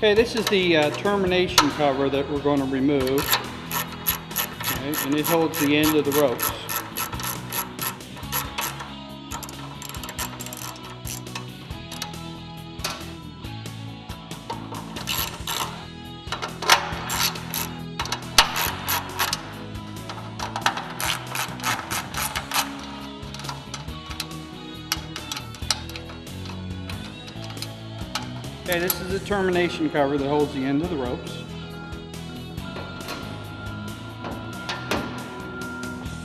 Okay, this is the termination cover that we're going to remove. Okay, and it holds the end of the ropes. Okay, this is the termination cover that holds the end of the ropes.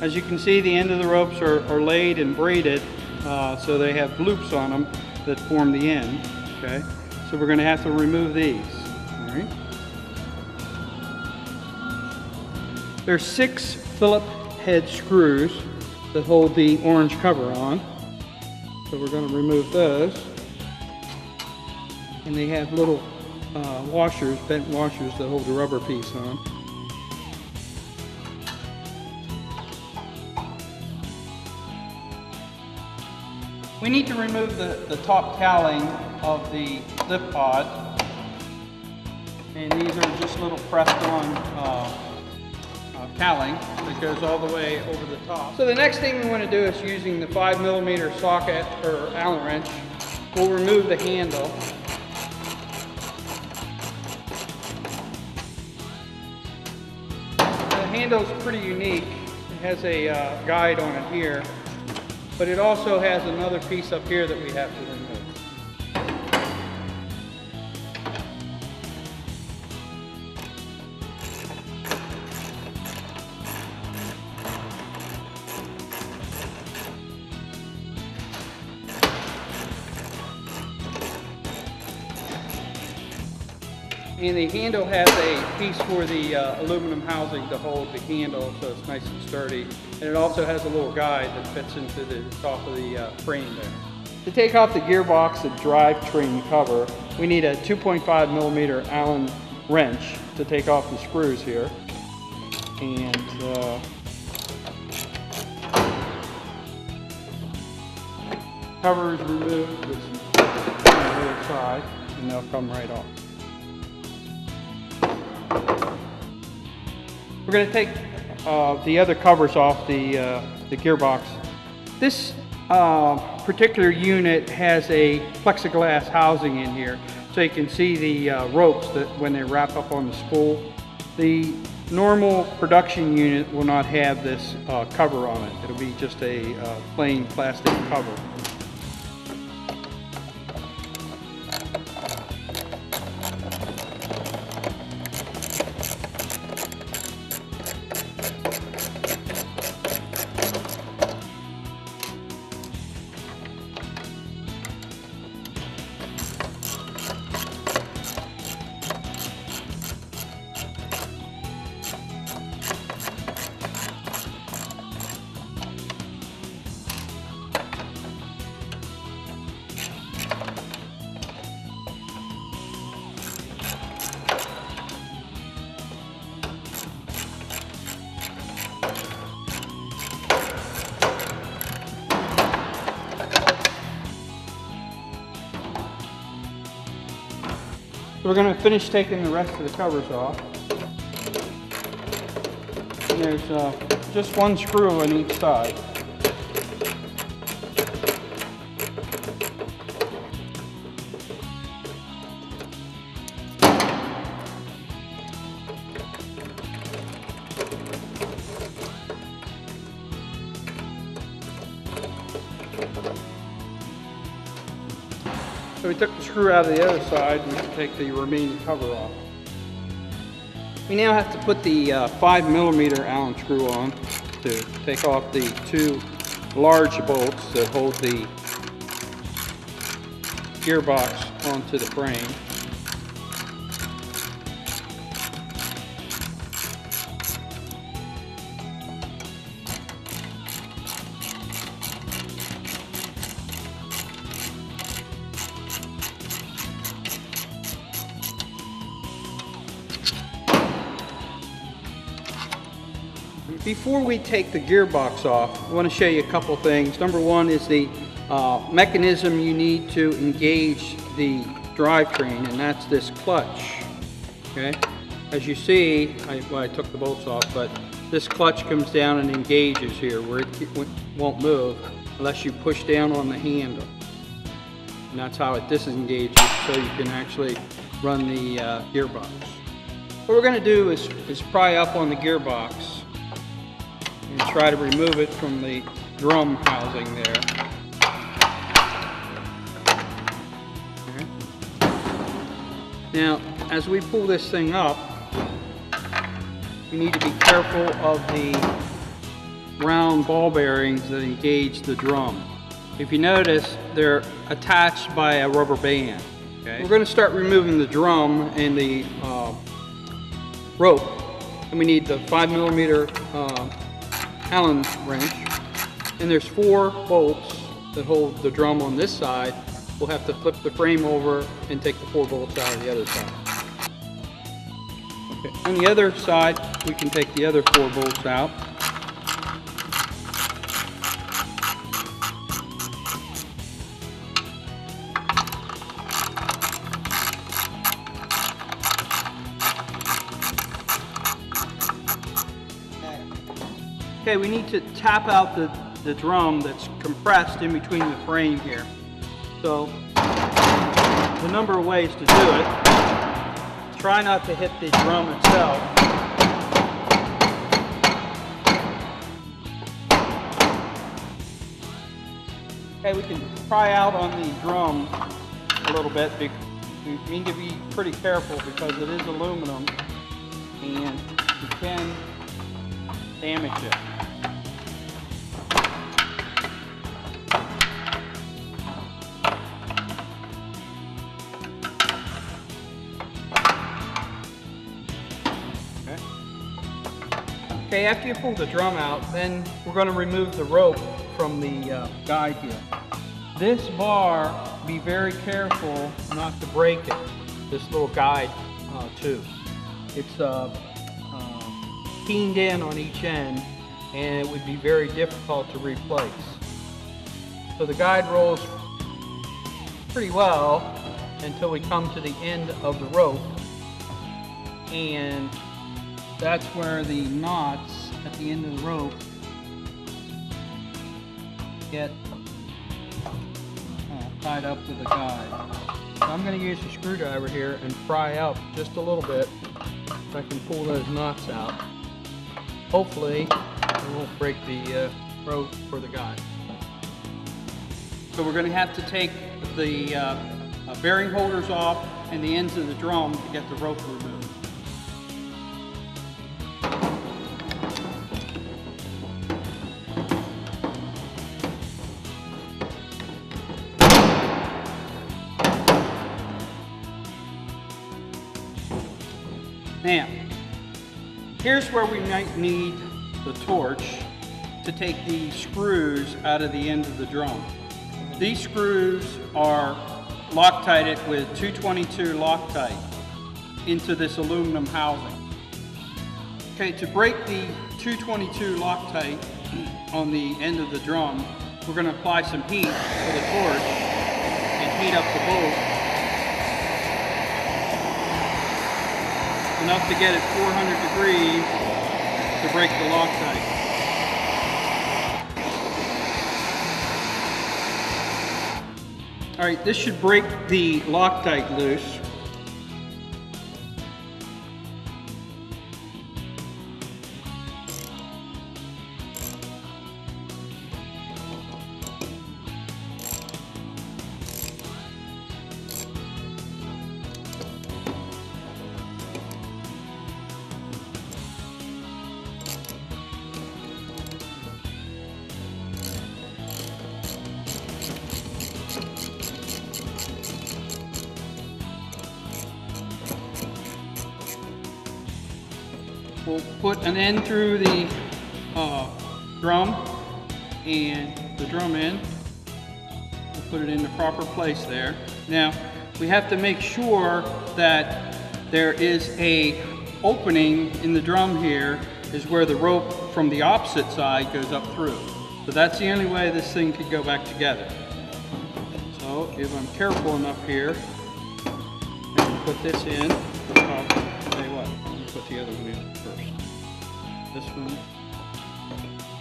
As you can see, the end of the ropes are laid and braided, so they have loops on them that form the end. Okay, so we're going to have to remove these. All right. There's 6 Phillips head screws that hold the orange cover on, so we're going to remove those. And they have little washers, bent washers that hold the rubber piece on. We need to remove the top cowling of the lift pod. And these are just little pressed on cowling that goes all the way over the top. So the next thing we want to do is using the 5mm socket or Allen wrench. We'll remove the handle. The handle is pretty unique. It has a guide on it here, but it also has another piece up here that we have to remove. And the handle has a piece for the aluminum housing to hold the handle so it's nice and sturdy. And it also has a little guide that fits into the top of the frame there. To take off the gearbox and drivetrain cover, we need a 2.5mm Allen wrench to take off the screws here. And cover is removed with some on the other side, and they'll come right off. We're going to take the other covers off the gearbox. This particular unit has a plexiglass housing in here, so you can see the ropes that when they wrap up on the spool. The normal production unit will not have this cover on it. It'll be just a plain plastic cover. We're going to finish taking the rest of the covers off. And there's just one screw on each side. So we took the screw out of the other side and we can take the remaining cover off. We now have to put the 5mm Allen screw on to take off the 2 large bolts that hold the gearbox onto the frame. Before we take the gearbox off, I want to show you a couple things. Number one is the mechanism you need to engage the drivetrain, and that's this clutch. Okay, as you see, I took the bolts off, but this clutch comes down and engages here where it won't move unless you push down on the handle. And that's how it disengages, so you can actually run the gearbox. What we're going to do is pry up on the gearbox and try to remove it from the drum housing there. Okay. Now, as we pull this thing up, we need to be careful of the round ball bearings that engage the drum. If you notice, they're attached by a rubber band. Okay. We're going to start removing the drum and the rope, and we need the 5mm Allen wrench, and there's 4 bolts that hold the drum on this side. We'll have to flip the frame over and take the 4 bolts out of the other side. Okay. On the other side, we can take the other 4 bolts out. Okay, we need to tap out the drum that's compressed in between the frame here. So, there's a number of ways to do it. Try not to hit the drum itself. Okay, we can pry out on the drum a little bit. We need to be pretty careful because it is aluminum and you can damage it. Okay, after you pull the drum out, then we're going to remove the rope from the guide here. This bar, be very careful not to break it, this little guide tube. It's keyed in on each end, and it would be very difficult to replace. So the guide rolls pretty well until we come to the end of the rope, and that's where the knots at the end of the rope get tied up to the guide. So I'm going to use a screwdriver here and pry out just a little bit so I can pull those knots out. Hopefully it won't break the rope for the guide. So we're going to have to take the bearing holders off and the ends of the drum to get the rope removed. Now, here's where we might need the torch to take the screws out of the end of the drum. These screws are Loctited with 222 Loctite into this aluminum housing. Okay, to break the 222 Loctite on the end of the drum, we're going to apply some heat with a torch and heat up the bolt enough to get it 400 degrees to break the Loctite. All right, this should break the Loctite loose. We'll put an end through the drum and the drum end. We'll put it in the proper place there. Now, we have to make sure that there is a opening in the drum here is where the rope from the opposite side goes up through. So that's the only way this thing could go back together. So if I'm careful enough here, put this in. I'll tell you what, I'm going to put the other one in first. This one,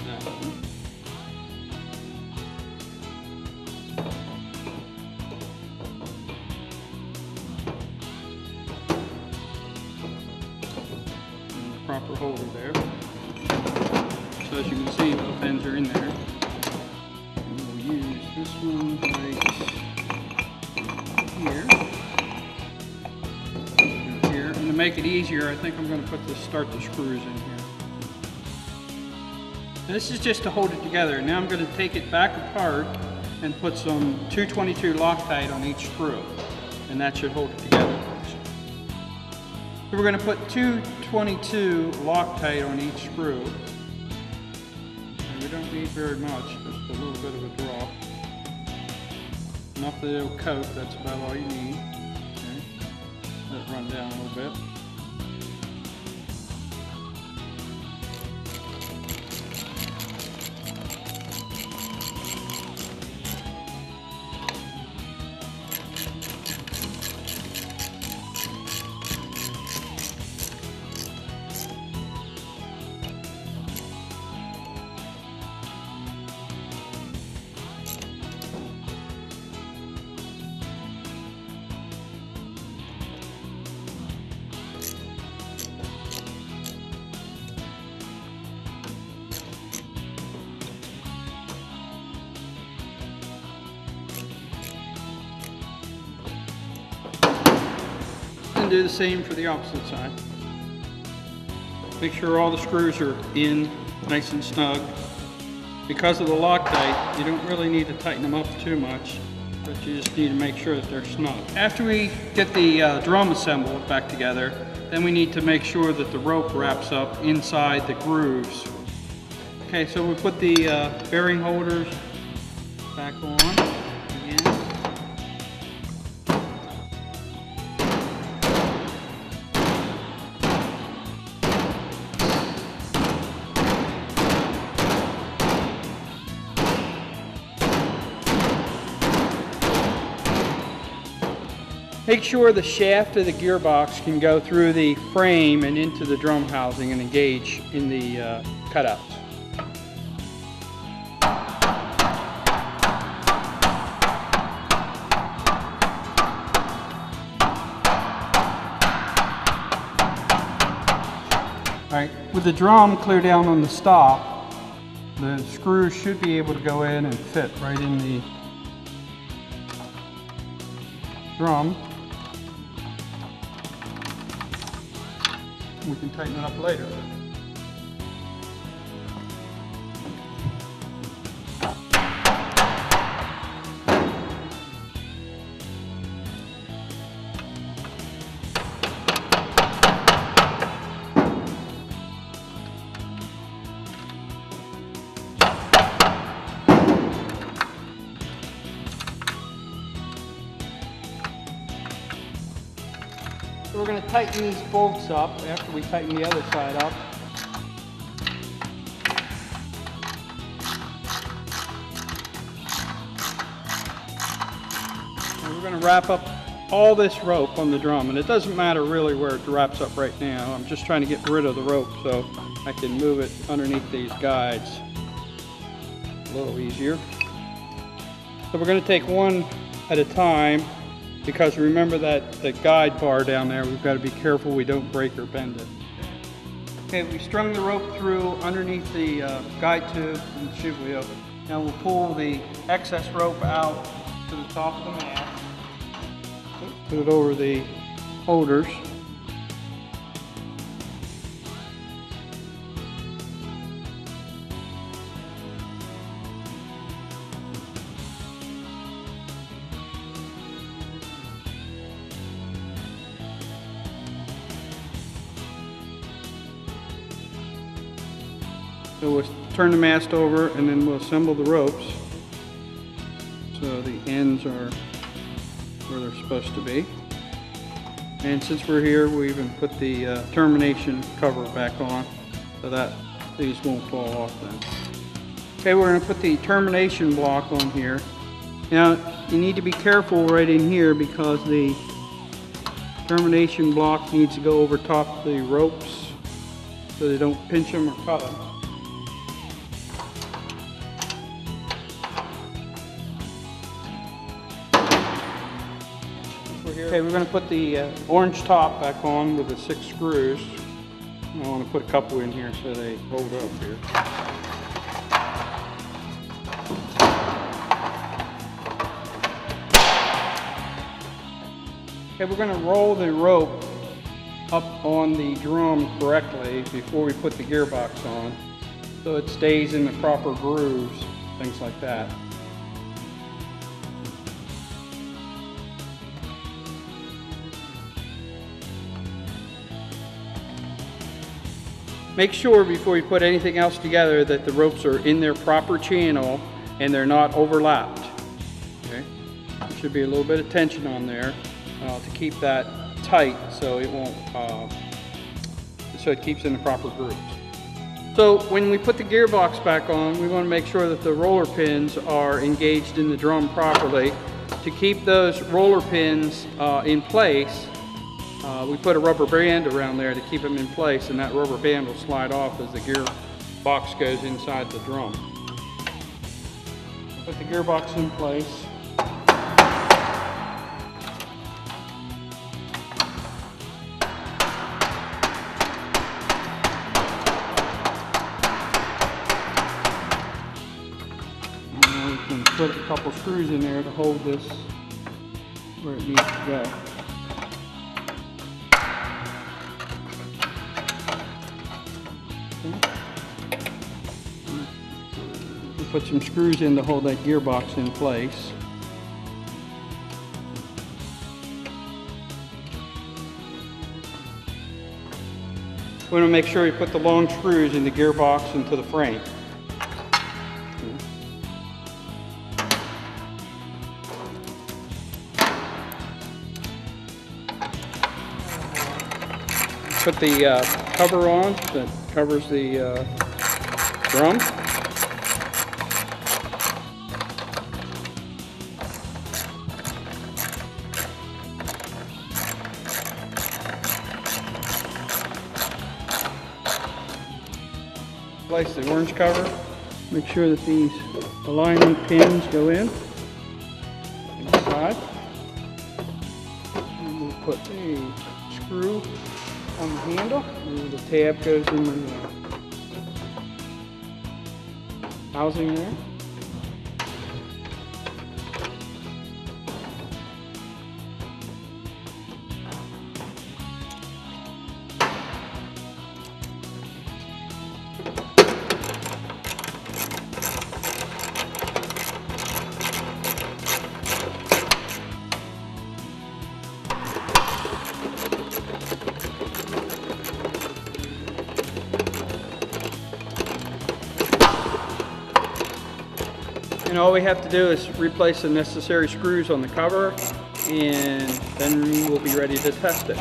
that one. And the proper holder there. So as you can see, both ends are in there. And we'll use this one right here. And to make it easier, I think I'm going to start the screws in here. And this is just to hold it together. Now I'm going to take it back apart and put some 222 Loctite on each screw. And that should hold it together. So we're going to put 222 Loctite on each screw. And we don't need very much, just a little bit of a drop. Enough that it'll coat, that's about all you need. Okay. Let it run down a little bit. And do the same for the opposite side. Make sure all the screws are in nice and snug. Because of the Loctite, you don't really need to tighten them up too much, but you just need to make sure that they're snug. After we get the drum assembled back together, then we need to make sure that the rope wraps up inside the grooves. Okay, so we put the bearing holders back on again. Make sure the shaft of the gearbox can go through the frame and into the drum housing and engage in the cutouts. Alright, with the drum clear down on the stop, the screws should be able to go in and fit right in the drum. We can tighten it up later. So we're going to tighten these bolts up after we tighten the other side up. And we're going to wrap up all this rope on the drum, and it doesn't matter really where it wraps up right now. I'm just trying to get rid of the rope so I can move it underneath these guides a little easier. So we're going to take one at a time, because remember that the guide bar down there, we've got to be careful we don't break or bend it. Okay, we strung the rope through underneath the guide tube and the chute wheel. Now we'll pull the excess rope out to the top of the mast. Put it over the holders. So we'll turn the mast over and then we'll assemble the ropes so the ends are where they're supposed to be. And since we're here, we even put the termination cover back on so that these won't fall off then. Okay, we're going to put the termination block on here. Now, you need to be careful right in here because the termination block needs to go over top of the ropes so they don't pinch them or cut them. Okay, we're going to put the orange top back on with the 6 screws. I want to put a couple in here so they hold up here. Okay, we're going to roll the rope up on the drum correctly before we put the gearbox on, so it stays in the proper grooves, things like that. Make sure before you put anything else together that the ropes are in their proper channel and they're not overlapped. Okay? There should be a little bit of tension on there to keep that tight so it won't, so it keeps in the proper grooves. So when we put the gearbox back on, we want to make sure that the roller pins are engaged in the drum properly. To keep those roller pins in place, we put a rubber band around there to keep them in place, and that rubber band will slide off as the gearbox goes inside the drum. Put the gearbox in place. And we can put a couple screws in there to hold this where it needs to go. Put some screws in to hold that gearbox in place. We want to make sure we put the long screws in the gearbox into the frame. Put the cover on that covers the drum. Place the orange cover. Make sure that these alignment pins go in inside. And we'll put a screw on the handle, and the tab goes in the housing there. And all we have to do is replace the necessary screws on the cover, and then we'll be ready to test it.